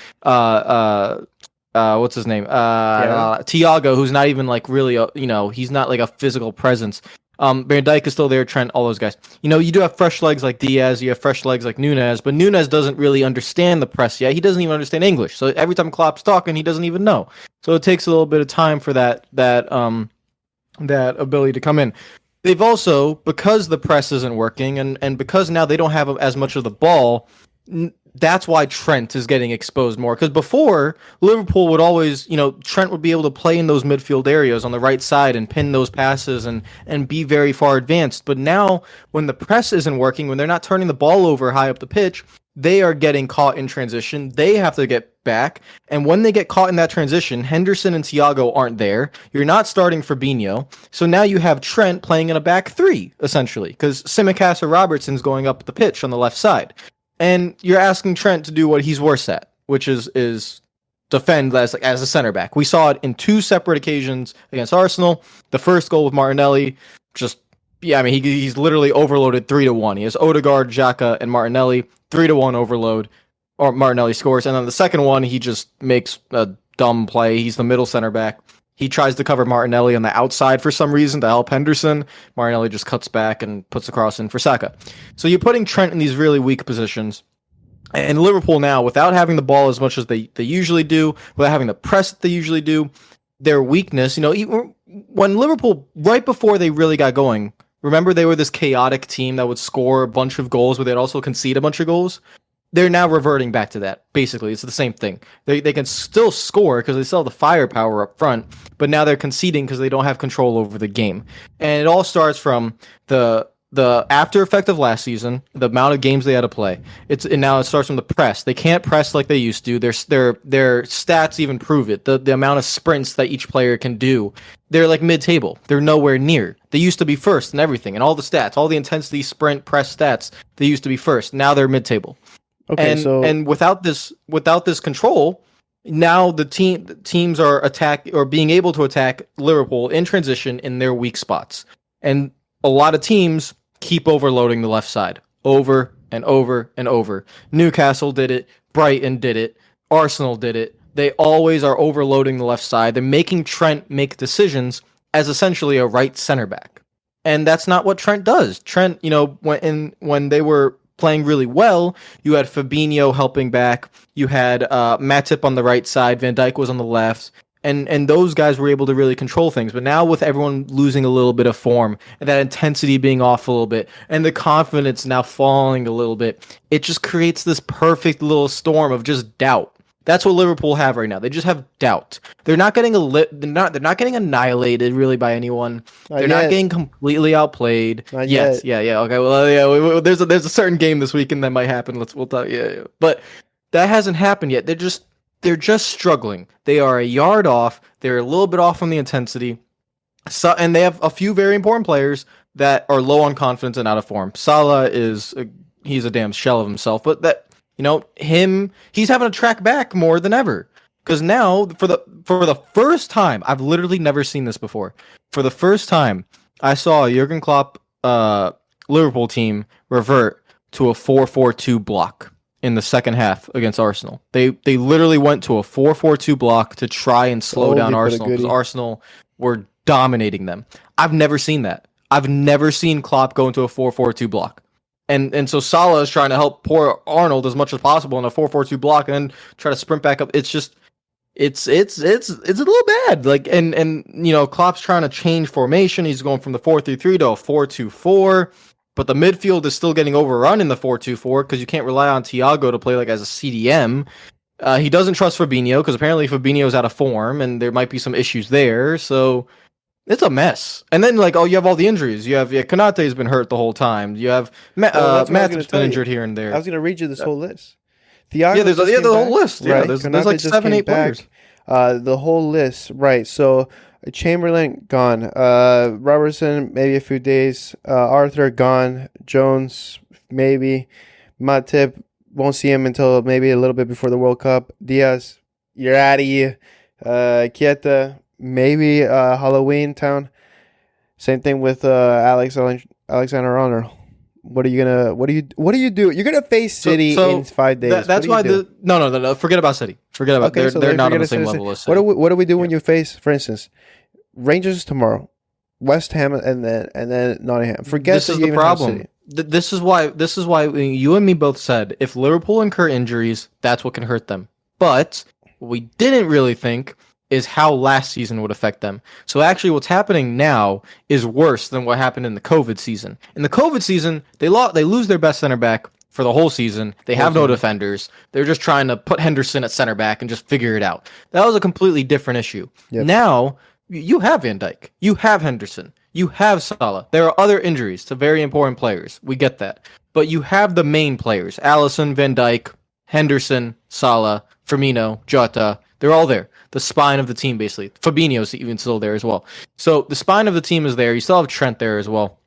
what's his name? Thiago, who's not even like really he's not like a physical presence. Van Dijk is still there, Trent, all those guys. You do have fresh legs like Diaz, you have fresh legs like Nunez, but Nunez doesn't really understand the press yet. He doesn't even understand English. So every time Klopp's talking, he doesn't even know. So it takes a little bit of time for that ability to come in. They've also, because the press isn't working and because now they don't have as much of the ball, that's why Trent is getting exposed more. Because before, Liverpool would always, Trent would be able to play in those midfield areas on the right side and pin those passes and be very far advanced. But now, when the press isn't working, when they're not turning the ball over high up the pitch, they are getting caught in transition. They have to get back. And when they get caught in that transition, Henderson and Thiago aren't there. You're not starting Fabinho. So now you have Trent playing in a back three, essentially, because Tsimikas or Robertson's going up the pitch on the left side. And you're asking Trent to do what he's worse at, which is defend as a center back. We saw it in two separate occasions against Arsenal. The first goal with Martinelli, he's literally overloaded 3-1. He has Odegaard, Xhaka, and Martinelli, 3-1 overload, or Martinelli scores. And then the second one, he just makes a dumb play. He's the middle center back. He tries to cover Martinelli on the outside for some reason to help Henderson. Martinelli just cuts back and puts the cross in for Saka. So you're putting Trent in these really weak positions. And Liverpool now, without having the ball as much as they usually do, without having the press that they usually do, their weakness, even when Liverpool, right before they really got going, remember they were this chaotic team that would score a bunch of goals, but they'd also concede a bunch of goals? They're now reverting back to that. Basically, it's the same thing. They can still score because they still have the firepower up front, but now they're conceding because they don't have control over the game. And it all starts from the after effect of last season, the amount of games they had to play. And now it starts from the press. They can't press like they used to. Their stats even prove it. The amount of sprints that each player can do, they're like mid-table. They're nowhere near. They used to be first in everything, and all the stats, all the intensity, sprint, press stats, they used to be first. Now they're mid-table. Okay, and without this control, now the teams are being able to attack Liverpool in transition in their weak spots, and a lot of teams keep overloading the left side over and over and over. Newcastle did it, Brighton did it, Arsenal did it. They always are overloading the left side. They're making Trent make decisions as essentially a right center back, and that's not what Trent does. Trent, when they were playing really well, you had Fabinho helping back. You had Matip on the right side. Van Dijk was on the left. And those guys were able to really control things. But now with everyone losing a little bit of form and that intensity being off a little bit and the confidence now falling a little bit, it just creates this perfect little storm of just doubt. That's what Liverpool have right now. They just have doubt. They're not getting they're not getting annihilated really by anyone. They're not getting completely outplayed. Not yes, yet. yeah. Okay, well, yeah. There's a certain game this weekend that might happen. We'll talk. Yeah. But that hasn't happened yet. They're just struggling. They are a yard off. They're a little bit off on the intensity. And they have a few very important players that are low on confidence and out of form. Salah he's a damn shell of himself, but he's having to track back more than ever. Because now, for the first time, I've literally never seen this before. For the first time, I saw a Jurgen Klopp Liverpool team revert to a 4-4-2 block in the second half against Arsenal. They literally went to a 4-4-2 block to try and slow down Arsenal because Arsenal were dominating them. I've never seen that. I've never seen Klopp go into a 4-4-2 block. And so Salah is trying to help poor Arnold as much as possible in a 4-4-2 block and then try to sprint back up. It's just it's a little bad. Like and Klopp's trying to change formation. He's going from the 4-3-3 to a 4-2-4. But the midfield is still getting overrun in the 4-2-4 because you can't rely on Thiago to play like as a CDM. He doesn't trust Fabinho because apparently Fabinho's out of form and there might be some issues there. So it's a mess. And then you have all the injuries. You have Konate's been hurt the whole time. You have Matip's been injured here and there. I was going to read you this whole list. Thiago there's the whole list. Yeah, right? there's like 7-8 players. The whole list, right? So Chamberlain gone, Robertson maybe a few days, Arthur gone, Jones maybe, Matip won't see him until maybe a little bit before the World Cup. Diaz, you're out of here. Keita maybe Halloween town. Same thing with Alexander-Arnold. What do you do? You're gonna face City in 5 days. That's why no. Forget about City. Forget about they're not on the same level as City. What do we do when you face, for instance, Rangers tomorrow, West Ham, and then Nottingham? Forget this is the problem. This is why you and me both said if Liverpool incur injuries, that's what can hurt them. But what we didn't really think is how last season would affect them. So actually what's happening now is worse than what happened in the COVID season. In the COVID season, they lose their best center back for the whole season. They have no defenders. They're just trying to put Henderson at center back and just figure it out. That was a completely different issue. Yep. Now, you have Van Dijk. You have Henderson. You have Salah. There are other injuries to very important players. We get that. But you have the main players. Alisson, Van Dijk, Henderson, Salah, Firmino, Jota. They're all there. The spine of the team, basically. Fabinho's even still there as well. So the spine of the team is there. You still have Trent there as well.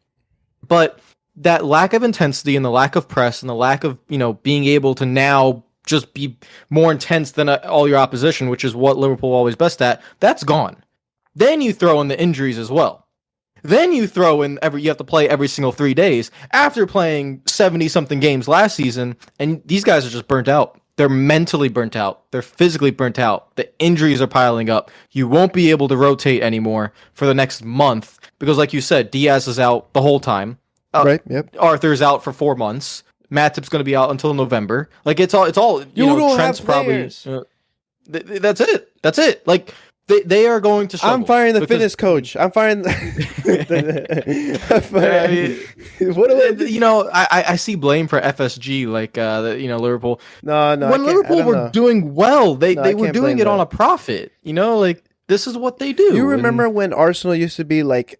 But that lack of intensity and the lack of press and the lack of, being able to now just be more intense than all your opposition, which is what Liverpool always best at, that's gone. Then you throw in the injuries as well. Then you throw in you have to play every single 3 days after playing 70-something games last season, and these guys are just burnt out. They're mentally burnt out. They're physically burnt out. The injuries are piling up. You won't be able to rotate anymore for the next month because, like you said, Diaz is out the whole time. Right. Yep. Arthur's out for 4 months. Matip's going to be out until November. Like it's all. You don't Trent's have probably. That's it. That's it. Like. They are going to struggle. I'm firing the fitness coach. I'm firing. What do I see blame for FSG, like Liverpool. No. When Liverpool were doing well, they were doing it on a profit. Like this is what they do. You remember when Arsenal used to be like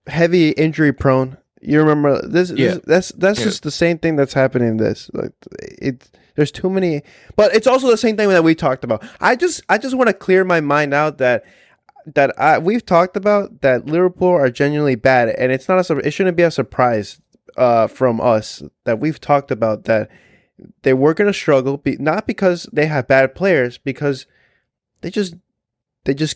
heavy injury prone? You remember this? Yeah. That's just the same thing that's happening in this. Like there's too many, but it's also the same thing that we talked about. I just want to clear my mind out that we've talked about that Liverpool are genuinely bad, and it shouldn't be a surprise from us that we've talked about that they were going to struggle, not because they have bad players, because they just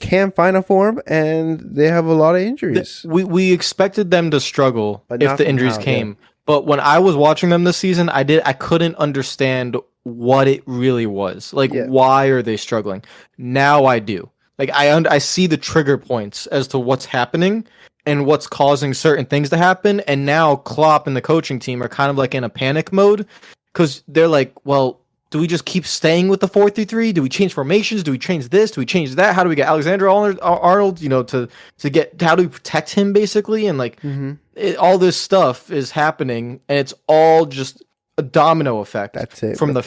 can't find a form and they have a lot of injuries. We expected them to struggle But if not the from injuries now, came. yeah. But when I was watching them this season, I couldn't understand what it really was. Like, why are they struggling? Now I do. Like, I see the trigger points as to what's happening and what's causing certain things to happen. And now Klopp and the coaching team are kind of like in a panic mode because they're like, well, do we just keep staying with the 4-3-3? Do we change formations? Do we change this? Do we change that? How do we get Alexander Arnold? To get, how do we protect him basically? And like all this stuff is happening, and it's all just a domino effect. That's it. From the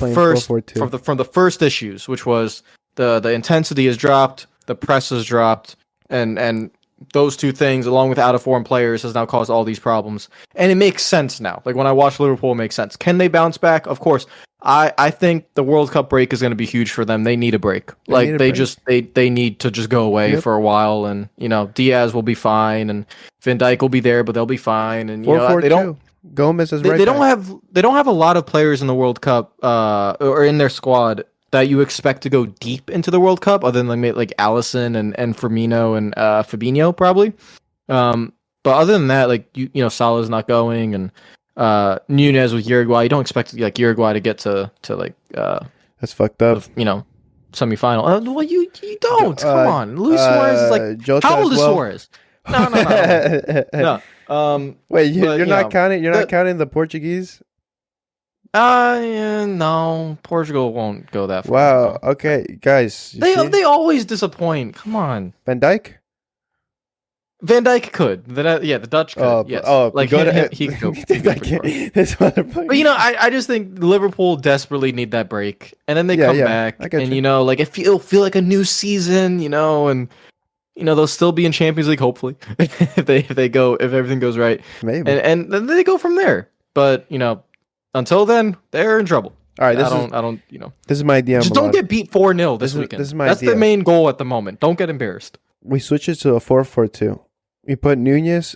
first issues, which was the intensity has dropped, the press has dropped, and those two things, along with out of form players, has now caused all these problems. And it makes sense now. Like when I watch Liverpool, it makes sense. Can they bounce back? Of course. I think the World Cup break is going to be huge for them. They need a break. They need to just go away for a while, and Diaz will be fine, and Van Dijk will be there, but they'll be fine. And they don't. Gomez is they, right. They don't have a lot of players in the World Cup or in their squad that you expect to go deep into the World Cup, other than like Alisson and Firmino and Fabinho probably. But other than that, like Salah's not going, and Nunez with Uruguay. You don't expect like Uruguay to get to like that's fucked up. Semifinal. Well, you don't. Come on, Luis Suarez is like Jota how old is well? Suarez? No. Wait, you're not counting. You're not counting the Portuguese. Yeah, no, Portugal won't go that far. Wow. Okay, guys. They always disappoint. Come on. Van Dijk? Van Dijk could. The Dutch could. Yes. Like he could go. But I just think Liverpool desperately need that break, and then they come back, and like it'll feel like a new season, and they'll still be in Champions League hopefully if everything goes right. Maybe. And then they go from there. But until then, they're in trouble. All right, I don't. This is my idea. Just don't get beat 4-0 this weekend. That's the main goal at the moment. Don't get embarrassed. We switch it to a 4-4-2. We put Nunez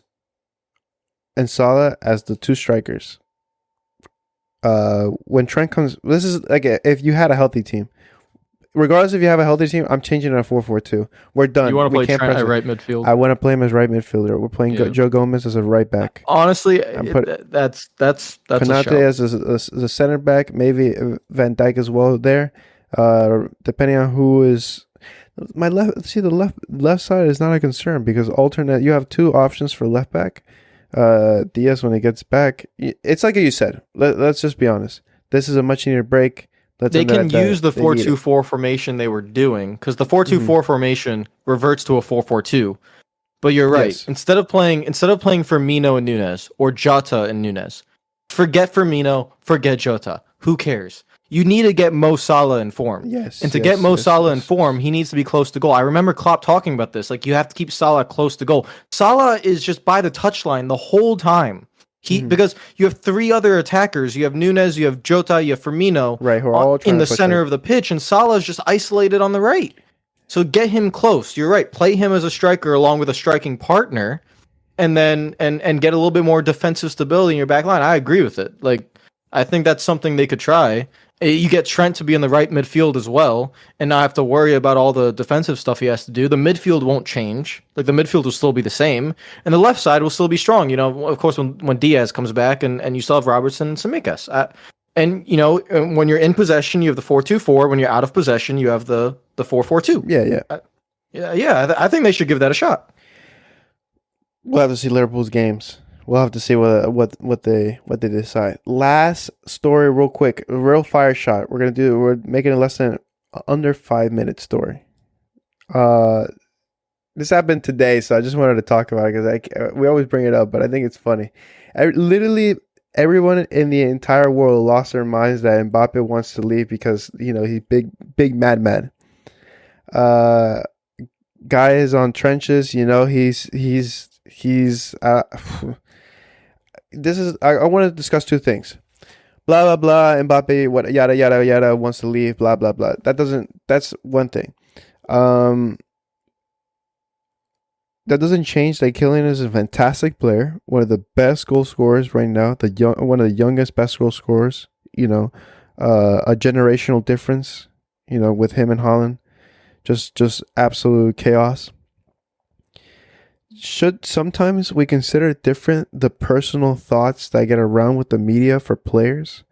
and Salah as the two strikers. When Trent comes, this is like if you had a healthy team. Regardless if you have a healthy team, I'm changing it to 4-4-2. We're done. You want to play Trent at right midfield? I want to play him as right midfielder. We're playing Joe Gomez as a right back. Honestly, that's Konate as a center back. Maybe Van Dijk as well there. Depending on who is my left. See, the left side is not a concern because alternate. You have two options for left back. Diaz when he gets back. It's like you said. Let's just be honest. This is a much needed break. They can use the 4-2-4 formation they were doing because the 4-2-4 formation reverts to a 4-4-2. But you're right. Yes. Instead of playing Firmino and Nunez or Jota and Nunez, forget Firmino, forget Jota. Who cares? You need to get Mo Salah in form. And Yes, to get yes, Mo yes, Salah in yes, form, yes. he needs to be close to goal. I remember Klopp talking about this. Like, you have to keep Salah close to goal. Salah is just by the touchline the whole time. Mhm. Because you have three other attackers. You have Nunez, you have Jota, you have Firmino Right, who are all in trying to the push center it. of the pitch, and Salah is just isolated on the right. So get him close. You're right. Play him as a striker along with a striking partner, and then and get a little bit more defensive stability in your back line. I agree with it. Like, I think that's something they could try. You get Trent to be in the right midfield as well, and not have to worry about all the defensive stuff he has to do. The midfield won't change. Like, the midfield will still be the same, and the left side will still be strong. You know, of course, when Diaz comes back, and you still have Robertson and Tsimikas. And you know, when you're in possession, you have the 4-2-4. When you're out of possession, you have the 4-4-2. Yeah, yeah. I think they should give that a shot. We'll have to see Liverpool's games. We'll have to see what they decide. Last story, real quick, a real fire shot. We're making it less than under 5 minute story. Uh, this happened today, so I just wanted to talk about it because we always bring it up, but I think it's funny. Literally, everyone in the entire world lost their minds that Mbappe wants to leave because he's big madman. Uh, Guy is on trenches. He's this is I want to discuss two things. Blah blah blah. Mbappe, what yada yada yada wants to leave. Blah blah blah. That's one thing. Um, that doesn't change that Kylian is a fantastic player, one of the best goal scorers right now. One of the youngest best goal scorers. A generational difference. With him and Holland, just absolute chaos. Should sometimes we consider different the personal thoughts that get around with the media for players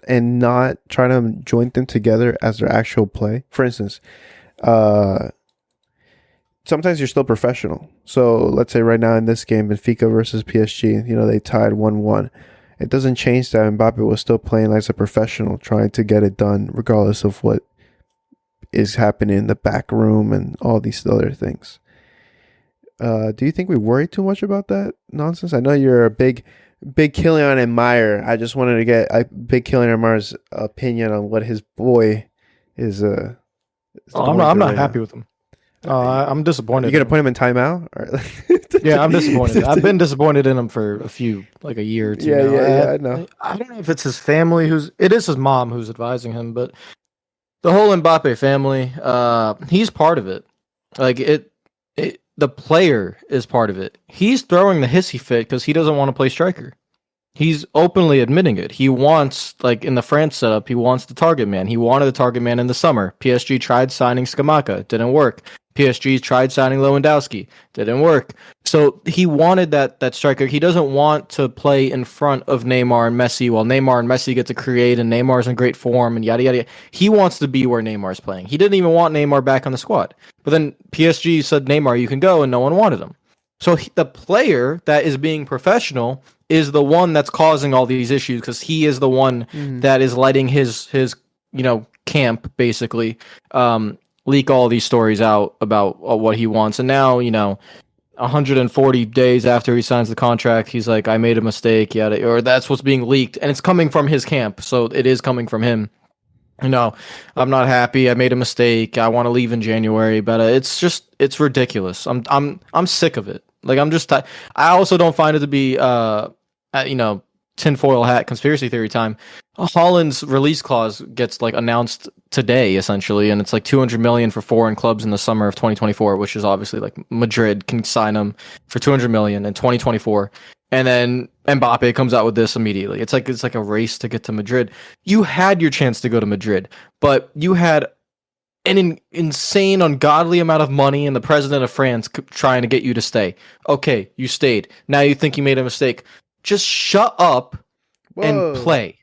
and not try to join them together as their actual play? For instance, sometimes you're still professional. So let's say right now in this game, Benfica versus PSG, they tied 1-1. It doesn't change that Mbappe was still playing as a professional, trying to get it done regardless of what is happening in the back room and all these other things. Do you think we worry too much about that nonsense? I know you're a big Kylian admirer. I just wanted to get a big Kylian admirer's opinion on what his boy is. I'm not happy with him. I'm disappointed. You gonna put him in timeout? Yeah, I'm disappointed. I've been disappointed in him for a year or two. Yeah, now. yeah, I know. I don't know if it's his family it is his mom who's advising him, but the whole Mbappe family, he's part of it. Like the player is part of it. He's throwing the hissy fit because he doesn't want to play striker. He's openly admitting it. He wants, like in the France setup, he wants the target man. He wanted the target man in the summer. PSG tried signing Skamaka, didn't work. PSG tried signing Lewandowski, didn't work. So he wanted that striker. He doesn't want to play in front of Neymar and Messi while Neymar and Messi get to create and Neymar's in great form and yada yada yada. He wants to be where Neymar's playing. He didn't even want Neymar back on the squad. But then PSG said, Neymar, you can go, and no one wanted him. So the player that is being professional is the one that's causing all these issues because he is the one that is letting his camp basically leak all these stories out about what he wants. And now 140 days after he signs the contract, he's like, I made a mistake, or that's what's being leaked, and it's coming from his camp, so it is coming from him. I'm not happy. I made a mistake. I want to leave in January, but it's ridiculous. I'm sick of it. Like I also don't find it to be tinfoil hat conspiracy theory time. Holland's release clause gets like announced today essentially, and it's like 200 million for foreign clubs in the summer of 2024, which is obviously like Madrid can sign him for 200 million in 2024. And then Mbappe comes out with this immediately. It's like a race to get to Madrid. You had your chance to go to Madrid, but you had an insane, ungodly amount of money and the president of France trying to get you to stay. Okay, you stayed. Now you think you made a mistake. Just shut up and play.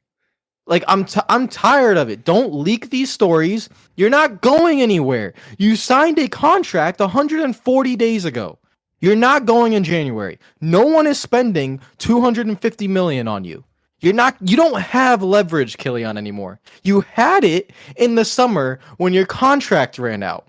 Like, I'm tired of it. Don't leak these stories. You're not going anywhere. You signed a contract 140 days ago. You're not going in January. No one is spending 250 million on you. You don't have leverage, Kylian, anymore. You had it in the summer when your contract ran out.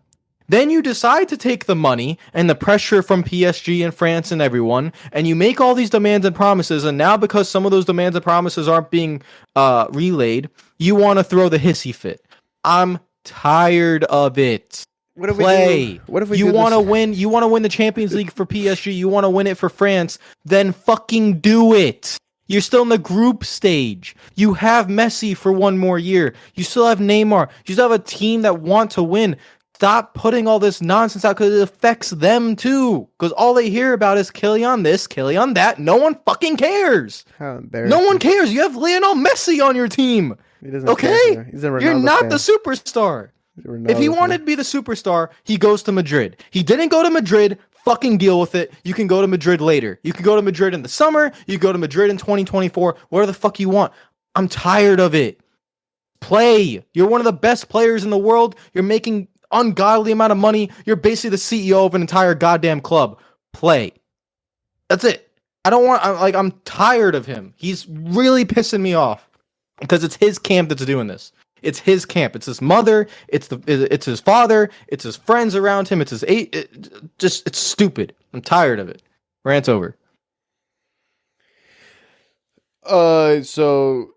Then you decide to take the money and the pressure from PSG and France and everyone, and you make all these demands and promises, and now because some of those demands and promises aren't being relayed, you want to throw the hissy fit. I'm tired of it. What if Play. What if we you do want to this? win? You want to win the Champions League for PSG? You want to win it for France? Then fucking do it. You're still in the group stage. You have Messi for one more year. You still have Neymar. You still have a team that want to win. Stop putting all this nonsense out because it affects them too. Because all they hear about is Kylian this, Kylian that. No one fucking cares. How embarrassing. No one cares. You have Lionel Messi on your team. He doesn't Okay? care. He's a Ronaldo You're not fan. the superstar. He's a Ronaldo If he wanted fan. to be the superstar, he goes to Madrid. He didn't go to Madrid. Fucking deal with it. You can go to Madrid later. You can go to Madrid in the summer. You go to Madrid in 2024. Whatever the fuck you want. I'm tired of it. Play. You're one of the best players in the world. You're making ungodly amount of money. You're basically the CEO of an entire goddamn club. Play. That's it. I'm tired of him. He's really pissing me off because it's his camp that's doing this. It's his camp. It's his mother. It's his father. It's his friends around him. It's it's stupid. I'm tired of it. Rant's over. So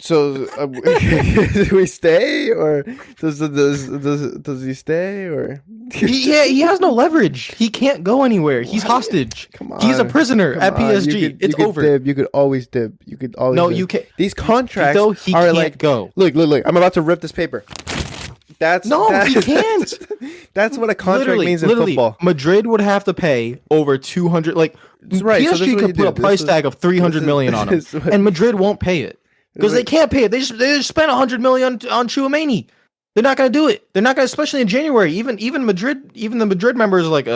do we stay or does he stay or? He has no leverage. He can't go anywhere. He's hostage. Come on. He's a prisoner Come at on. PSG. It's you could over. Dib. You could always dib. You could always. No, dib. you can't. These contracts Though he are can't like go. Look. I'm about to rip this paper. He can't. That's what a contract means in football. Madrid would have to pay over 200. Like right, so this is PSG what could you put do. a price tag of 300 million on him, and Madrid won't pay it because they can't pay it. They just spent 100 million on Tchouaméni. They're not going to do it. They're not going to, especially in January. Even Madrid, even the Madrid members are like,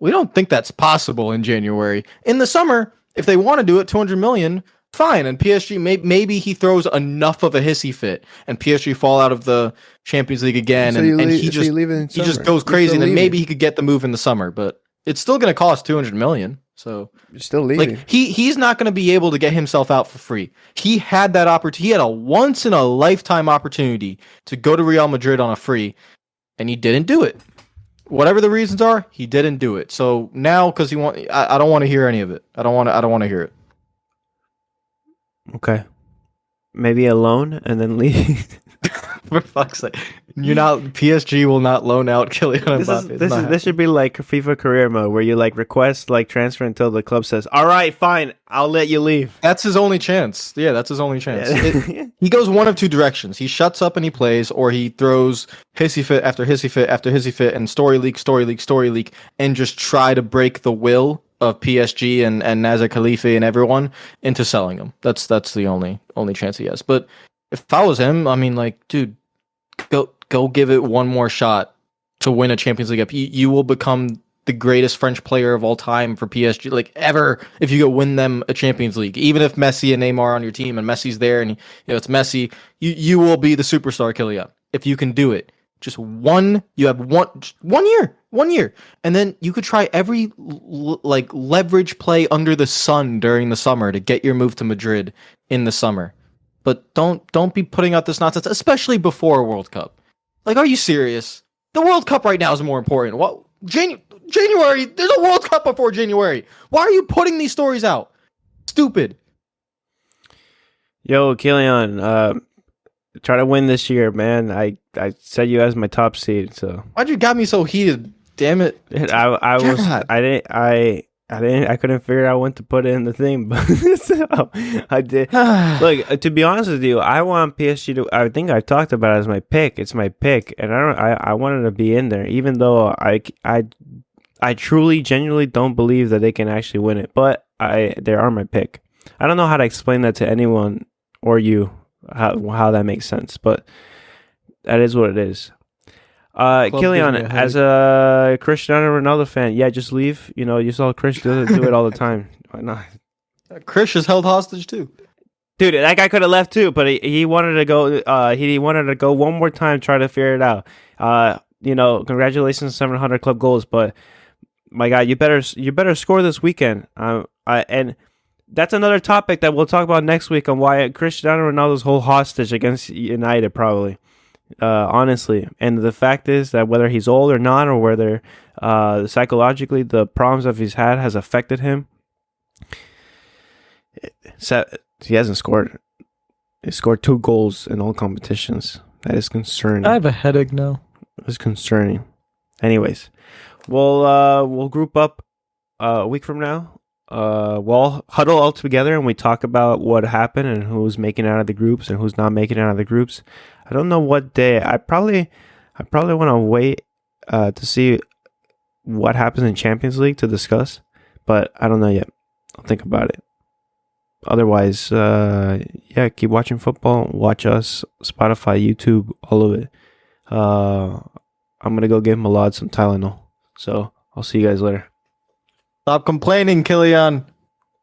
we don't think that's possible in January. In the summer, if they want to do it, 200 million, fine. And PSG, maybe he throws enough of a hissy fit, and PSG fall out of the Champions League again, he just goes crazy, and then maybe he could get the move in the summer. But it's still going to cost 200 million. So you're still leaving. Like he's not going to be able to get himself out for free. He had that opportunity. He had a once in a lifetime opportunity to go to Real Madrid on a free, and he didn't do it. Whatever the reasons are, he didn't do it. So now, because I don't want to hear any of it. I don't want to hear it. Okay, maybe a loan and then leave. For fuck's sake, PSG will not loan out Kylian Mbappe. This should be like FIFA career mode where you like request like transfer until the club says, "All right, fine, I'll let you leave." That's his only chance. Yeah, that's his only chance. Yeah. He goes one of two directions. He shuts up and he plays, or he throws hissy fit after hissy fit after hissy fit and story leak, and just try to break the will of PSG and Nasser Khalifi and everyone into selling him. That's the only chance he has. But if I was him, I mean, like, dude, go give it one more shot to win a Champions League. You will become the greatest French player of all time for PSG, like ever, if you go win them a Champions League. Even if Messi and Neymar are on your team and Messi's there and it's Messi, you will be the superstar, Kylian. If you can do it. Just you have one year, and then you could try every like leverage play under the sun during the summer to get your move to Madrid in the summer. But don't be putting out this nonsense, especially before a World Cup. Like, are you serious? The World Cup right now is more important. What January? There's a World Cup before January. Why are you putting these stories out? Stupid. Yo, Kylian, try to win this year, man. I set you as my top seed, so Why'd you got me so heated? Damn it! I couldn't figure out when to put it in the thing, but so I did. Look, to be honest with you, I want PSG to. I think I've talked about it as my pick. It's my pick, and I wanted to be in there, even though I truly, genuinely don't believe that they can actually win it. But they are my pick. I don't know how to explain that to anyone or you how that makes sense, but that is what it is. Kylian, as a Cristiano Ronaldo fan, yeah, just leave. You saw Chris do it all the time. Why not? Chris is held hostage too. Dude, that guy could have left too, but he wanted to go. He wanted to go one more time, try to figure it out. Congratulations, 700 club goals, but my God, you better score this weekend. And that's another topic that we'll talk about next week on why Cristiano Ronaldo's whole hostage against United probably. honestly. And the fact is that whether he's old or not, or whether psychologically the problems that he's had has affected him, he hasn't scored. He scored 2 goals in all competitions. That is concerning. I have a headache now. It's concerning. Anyways, we'll group up a week from now. We'll huddle all together and we talk about what happened and who's making it out of the groups and who's not making it out of the groups. I don't know what day. I probably want to wait to see what happens in Champions League to discuss, but I don't know yet. I'll think about it. Otherwise, yeah, keep watching football. Watch us, Spotify, YouTube, all of it. I'm gonna go give Malad some Tylenol. So I'll see you guys later. Stop complaining, Killian.